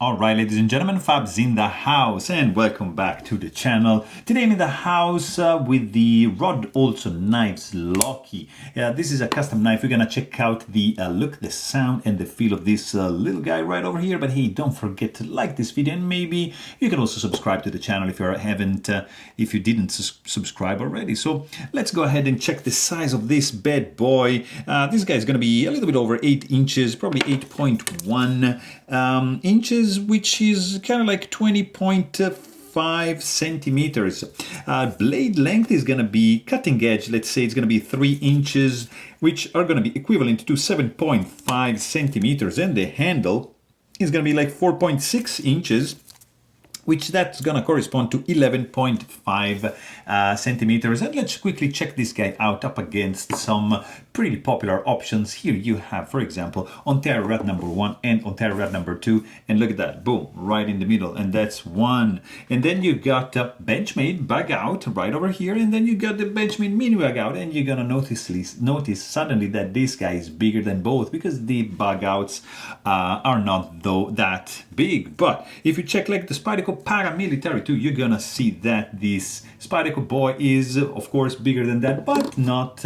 All right, ladies and gentlemen, Fab's in the house, and welcome back to the channel. Today I'm in the house with the Olson knives Loki. This is a custom knife. We're gonna check out the look, the sound, and the feel of this little guy right over here. But hey, don't forget to like this video, and maybe you can also subscribe to the channel if you didn't subscribe already. So let's go ahead and check the size of this bad boy. This guy is gonna be a little bit over 8 inches, probably 8.1 inches, which is kind of like 20.5 centimeters. Blade length is going to be cutting edge. Let's say it's going to be 3 inches, which are going to be equivalent to 7.5 centimeters. And the handle is going to be like 4.6 inches, which that's going to correspond to 11.5 centimeters. And let's quickly check this guy out up against some pretty popular options. Here you have, for example, Ontario Red number 1 and Ontario Red number 2. And look at that, boom, right in the middle. And that's one. And then you got Benchmade bug out right over here. And then you got the Benchmade mini bug out. And you're going to notice suddenly that this guy is bigger than both, because the bug outs are not though that big. But if you check like the Spyderco Paramilitary 2, you're gonna see that this Spyderco boy is of course bigger than that, but not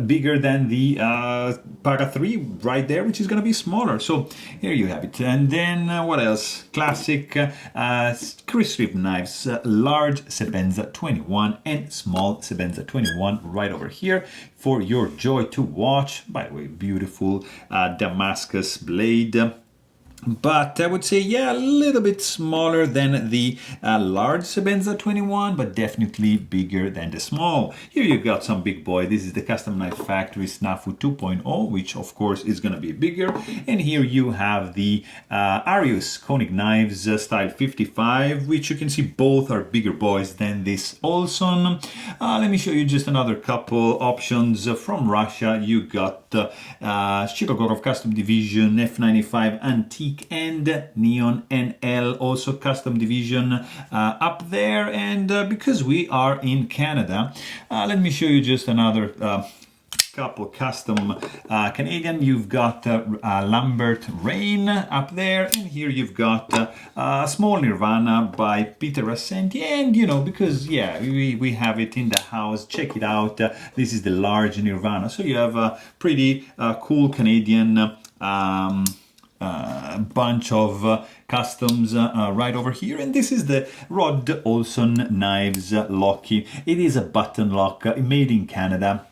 bigger than the Para 3 right there, which is gonna be smaller. So here you have it. And then what else? Classic Chris Reeve knives, large Sebenza 21 and small Sebenza 21 right over here for your joy to watch. By the way, beautiful Damascus blade. But I would say, yeah, a little bit smaller than the large Sebenza 21, but definitely bigger than the small. Here you got some big boy. This is the Custom Knife Factory Snafu 2.0, which of course is going to be bigger. And here you have the Arius Koenig Knives Style 55, which you can see both are bigger boys than this Olson. Let me show you just another couple options. From Russia, you got Shikogorov Custom Division F95 Antique and Neon NL, also custom division up there. And because we are in Canada, let me show you just another couple custom Canadian. You've got Lambert Rain up there, and here you've got Small Nirvana by Peter Ascenti. And you know, because yeah, we have it in the house, check it out. This is the large Nirvana, so you have a pretty cool Canadian bunch of customs right over here. And this is the Rod Olson Knives Loki. It is a button lock made in Canada.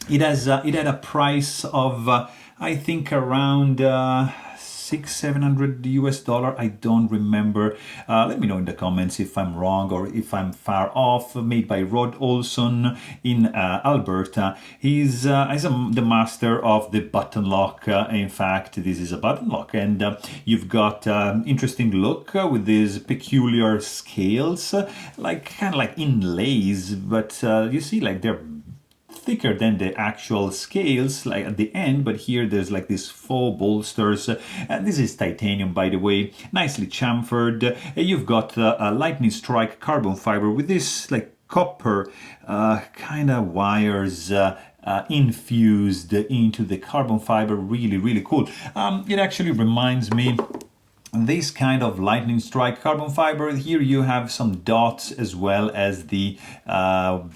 It had a price of I think around $600-700 US. I don't remember. Let me know in the comments if I'm wrong or if I'm far off. Made by Rod Olson in Alberta. He's the master of the button lock. In fact, this is a button lock, and you've got interesting look with these peculiar scales, like kind of like inlays, but you see, like they're thicker than the actual scales, like at the end, but here there's like these faux bolsters. This is titanium, by the way, nicely chamfered. You've got a lightning strike carbon fiber with this like copper kind of wires infused into the carbon fiber. Really cool. It actually reminds me this kind of lightning strike carbon fiber. Here you have some dots as well as the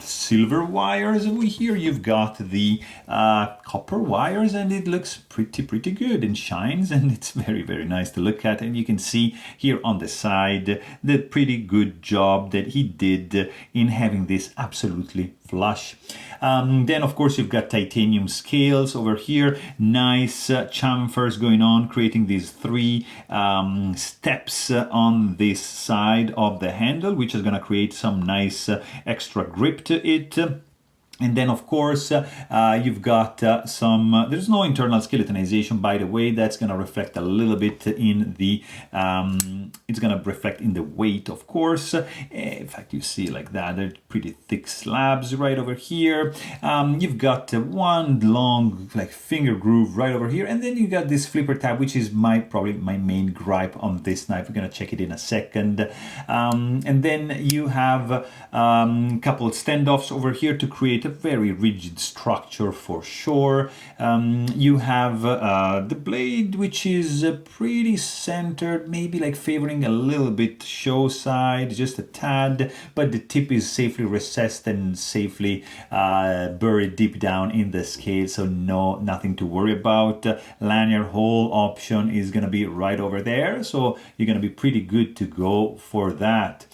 silver wires. And here you've got the copper wires, and it looks pretty good and shines, and it's very nice to look at. And you can see here on the side the pretty good job that he did in having this absolutely flush. Then of course you've got titanium scales over here, nice chamfers going on, creating these 3 steps on this side of the handle, which is going to create some nice extra grip to it. And then, of course, you've got there's no internal skeletonization, by the way. That's going to reflect a little bit in the, it's going to reflect in the weight, of course. In fact, you see like that, they're pretty thick slabs right over here. You've got one long, like, finger groove right over here. And then you got this flipper tab, which is probably my main gripe on this knife. We're going to check it in a second. And then you have a couple of standoffs over here to create a very rigid structure for sure. You have the blade, which is pretty centered, maybe like favoring a little bit show side, just a tad, but the tip is safely recessed and safely buried deep down in the scale, so nothing to worry about. Lanyard hole option is going to be right over there, so you're going to be pretty good to go for that.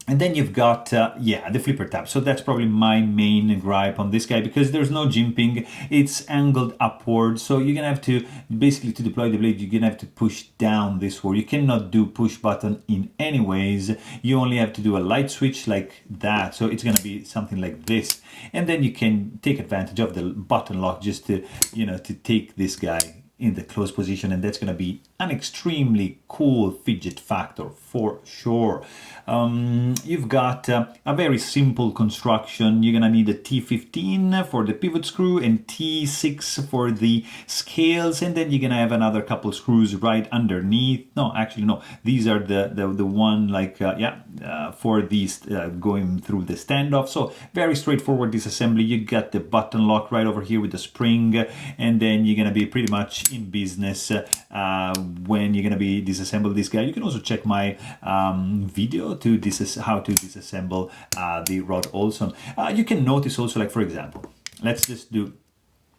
And then you've got, the flipper tab. So that's probably my main gripe on this guy, because there's no jimping. It's angled upward. So you're going to have to, basically to deploy the blade, you're going to have to push down this wall. You cannot do push button in any ways. You only have to do a light switch like that. So it's going to be something like this. And then you can take advantage of the button lock just to, to take this guy in the close position, and that's going to be an extremely cool fidget factor for sure. You've got a very simple construction. You're going to need a T15 for the pivot screw and T6 for the scales, and then you're going to have another couple screws right underneath. No, actually no, these are the one like for these going through the standoff. So very straightforward disassembly. You got the button lock right over here with the spring, and then you're going to be pretty much in business when you're going to be disassemble this guy. You can also check my video to how to disassemble the rod Olson. You can notice also, like for example, let's just do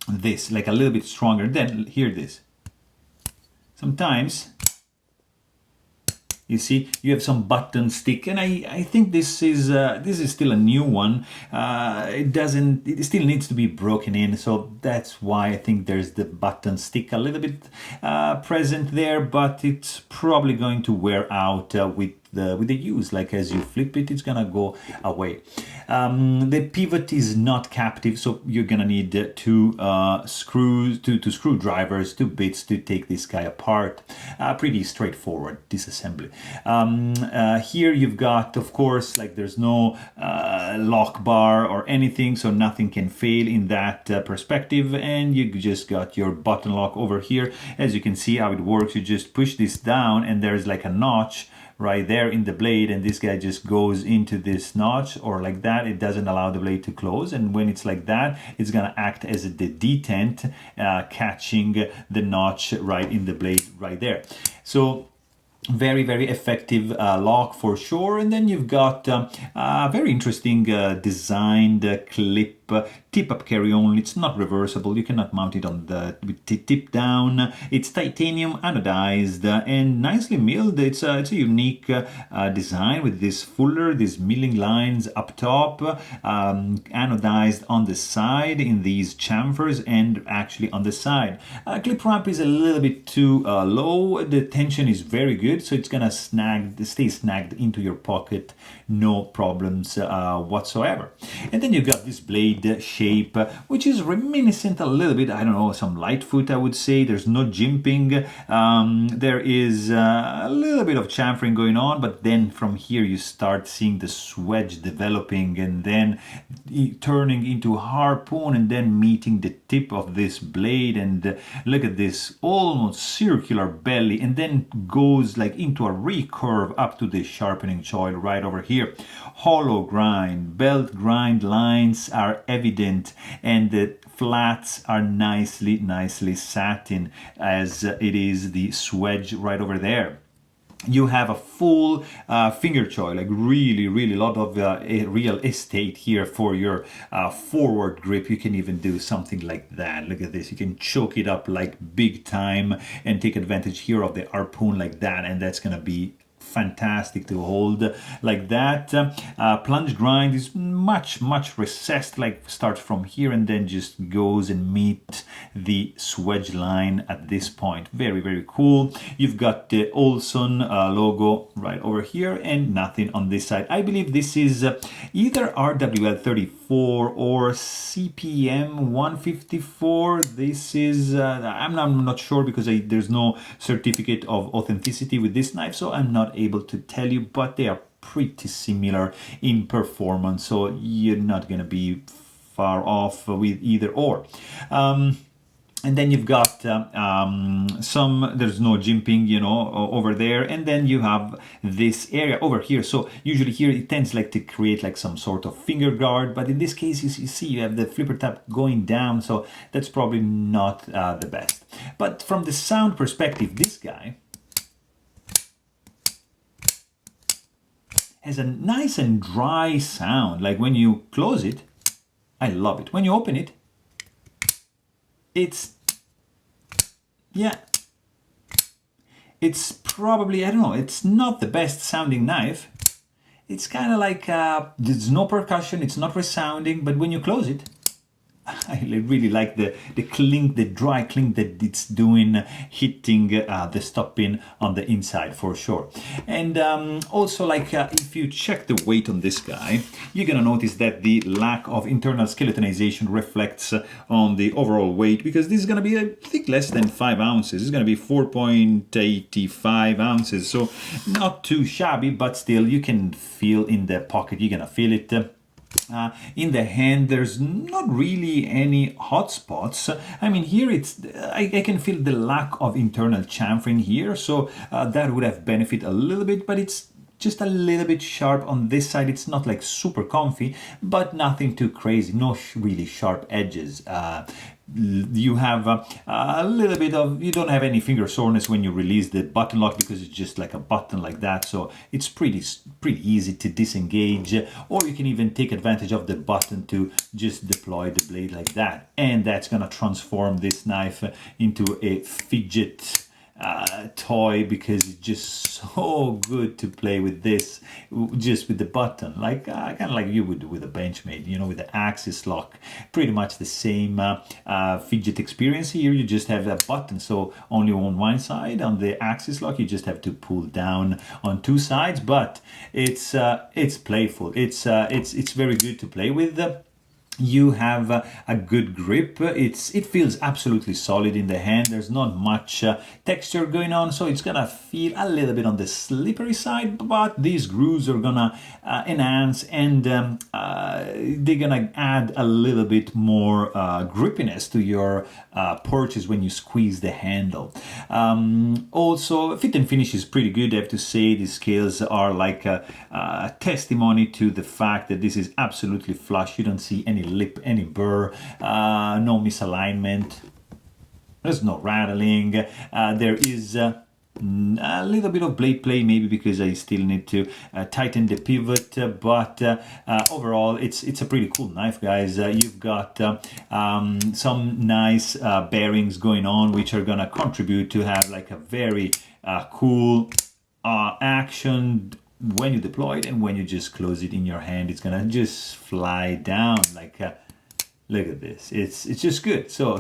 this like a little bit stronger. Then hear this. Sometimes you see, you have some button stick, and I think this is still a new one. It still needs to be broken in, so that's why I think there's the button stick a little bit present there, but it's probably going to wear out with the use. Like as you flip it, it's gonna go away. The pivot is not captive, so you're gonna need two screws, two screwdrivers, 2 bits to take this guy apart. Pretty straightforward disassembly. Here you've got, of course, like there's no lock bar or anything, so nothing can fail in that perspective, and you just got your button lock over here. As you can see how it works, you just push this down, and there's like a notch right there in the blade, and this guy just goes into this notch, or like that. It doesn't allow the blade to close, and when it's like that, it's gonna act as the detent, catching the notch right in the blade right there. So very, very effective lock for sure. And then you've got a very interesting designed clip tip-up carry-on. It's not reversible. You cannot mount it on the tip down. It's titanium anodized and nicely milled. It's a unique design with this fuller, these milling lines up top, anodized on the side in these chamfers, and actually on the side. Clip ramp is a little bit too low. The tension is very good, so it's gonna stay snagged into your pocket, no problems whatsoever. And then you've got this blade shape, which is reminiscent a little bit, I don't know, some Lightfoot, I would say. There's no jimping. There is a little bit of chamfering going on, but then from here you start seeing the swedge developing, and then turning into harpoon, and then meeting the tip of this blade. And look at this almost circular belly, and then goes like into a recurve up to the sharpening choil right over here. Hollow grind, belt grind lines are evident, and the flats are nicely satin, as it is the swedge right over there. You have a full finger choil, like really a lot of real estate here for your forward grip. You can even do something like that. Look at this. You can choke it up like big time and take advantage here of the harpoon like that, and that's gonna be fantastic to hold like that. Plunge grind is much recessed, like starts from here and then just goes and meet the swedge line at this point. Very cool. You've got the Olson logo right over here, and nothing on this side. I believe this is either RWL34 or CPM 154. This is I'm not sure, because there's no certificate of authenticity with this knife, so I'm not able to tell you, but they are pretty similar in performance, so you're not going to be far off with either or. And then you've got there's no jimping, you know, over there. And then you have this area over here. So usually here it tends like to create like some sort of finger guard. But in this case, you see you have the flipper tab going down. So that's probably not the best. But from the sound perspective, this guy has a nice and dry sound. Like when you close it, I love it. When you open it, it's probably, I don't know, it's not the best sounding knife. It's kind of like, there's no percussion, it's not resounding, but when you close it, I really like the clink, the dry clink that it's doing, hitting the stop pin on the inside for sure. And also, like if you check the weight on this guy, you're gonna notice that the lack of internal skeletonization reflects on the overall weight, because this is gonna be, I think, less than 5 ounces. It's gonna be 4.85 ounces, so not too shabby, but still you can feel in the pocket, you're gonna feel it. In the hand, there's not really any hot spots. I mean, here I can feel the lack of internal chamfering here, so that would have benefited a little bit, but it's just a little bit sharp on this side. It's not like super comfy, but nothing too crazy, no really sharp edges. You have a little bit of, you don't have any finger soreness when you release the button lock, because it's just like a button like that, so it's pretty easy to disengage, or you can even take advantage of the button to just deploy the blade like that, and that's gonna transform this knife into a fidget toy, because it's just so good to play with this, just with the button, like kind of like you would do with a Benchmade, you know, with the axis lock. Pretty much the same fidget experience here. You just have a button, so only on one side. On the axis lock, you just have to pull down on 2 sides, but it's playful. It's very good to play with. You have a good grip. It feels absolutely solid in the hand. There's not much texture going on, so it's gonna feel a little bit on the slippery side, but these grooves are gonna enhance, and they're gonna add a little bit more grippiness to your purchase when you squeeze the handle. Also, fit and finish is pretty good, I have to say. These scales are like a testimony to the fact that this is absolutely flush. You don't see any lip, any burr, no misalignment, there's no rattling. There is a little bit of blade play, maybe because I still need to tighten the pivot, but overall it's a pretty cool knife, guys. You've got some nice bearings going on, which are gonna contribute to have like a very cool action when you deploy it, and when you just close it in your hand, it's gonna just fly down like look at this, it's just good. So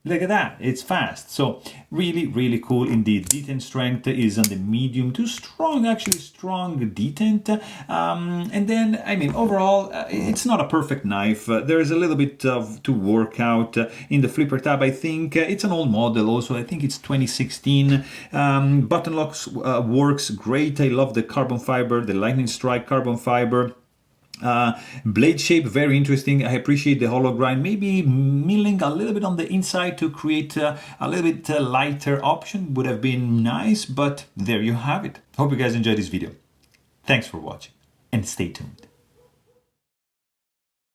look at that, it's fast. So really cool indeed. Detent strength is on the medium to strong, actually strong detent. And then, I mean, overall, it's not a perfect knife. There is a little bit to work out in the flipper tab. I think it's an old model also. I think it's 2016. Button locks works great. I love the carbon fiber, the lightning strike carbon fiber. Blade shape, very interesting. I appreciate the hollow grind, maybe milling a little bit on the inside to create a little bit lighter option would have been nice, but there you have it. Hope you guys enjoyed this video. Thanks for watching, and stay tuned.